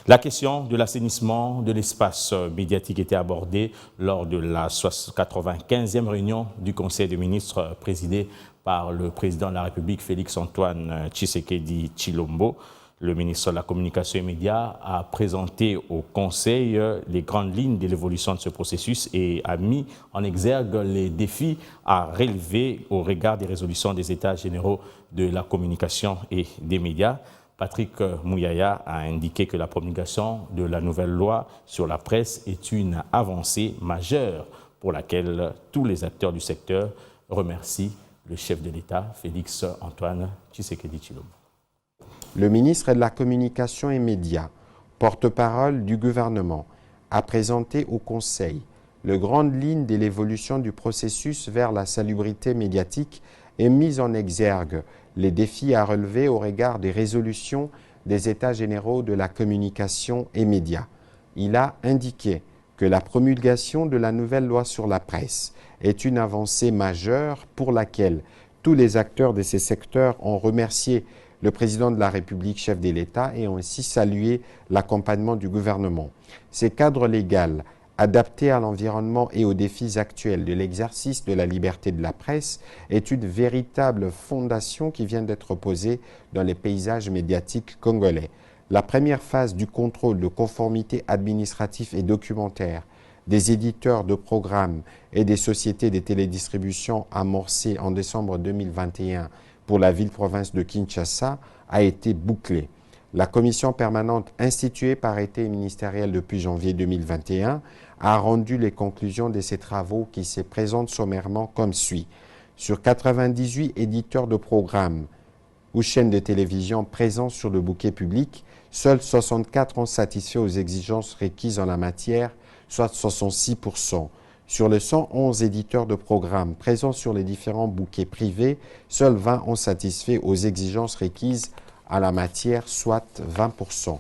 La question de l'assainissement de l'espace médiatique était abordée lors de la 95e réunion du Conseil des ministres présidé par le président de la République, Félix-Antoine Tshisekedi Tshilombo. Le ministre de la Communication et des Médias a présenté au Conseil les grandes lignes de l'évolution de ce processus et a mis en exergue les défis à relever au regard des résolutions des États généraux de la communication et des médias. Patrick Mouyaya a indiqué que la promulgation de la nouvelle loi sur la presse est une avancée majeure pour laquelle tous les acteurs du secteur remercient le chef de l'État, Félix-Antoine Tshisekedi Tshilombo. Le ministre de la Communication et Médias, porte-parole du gouvernement, a présenté au Conseil les grandes lignes de l'évolution du processus vers la salubrité médiatique et mis en exergue les défis à relever au regard des résolutions des États généraux de la communication et médias. Il a indiqué que la promulgation de la nouvelle loi sur la presse est une avancée majeure pour laquelle tous les acteurs de ces secteurs ont remercié le président de la République, chef de l'État, et ont ainsi salué l'accompagnement du gouvernement. Ces cadres légaux, adaptés à l'environnement et aux défis actuels de l'exercice de la liberté de la presse, est une véritable fondation qui vient d'être posée dans les paysages médiatiques congolais. La première phase du contrôle de conformité administratif et documentaire des éditeurs de programmes et des sociétés de télédistribution amorcée en décembre 2021 pour la ville-province de Kinshasa a été bouclée. La commission permanente instituée par arrêté ministériel depuis janvier 2021 a rendu les conclusions de ces travaux qui se présentent sommairement comme suit. Sur 98 éditeurs de programmes ou chaînes de télévision présents sur le bouquet public, seuls 64 ont satisfait aux exigences requises en la matière, soit 66%. Sur les 111 éditeurs de programmes présents sur les différents bouquets privés, seuls 20 ont satisfait aux exigences requises à la matière, soit 20%.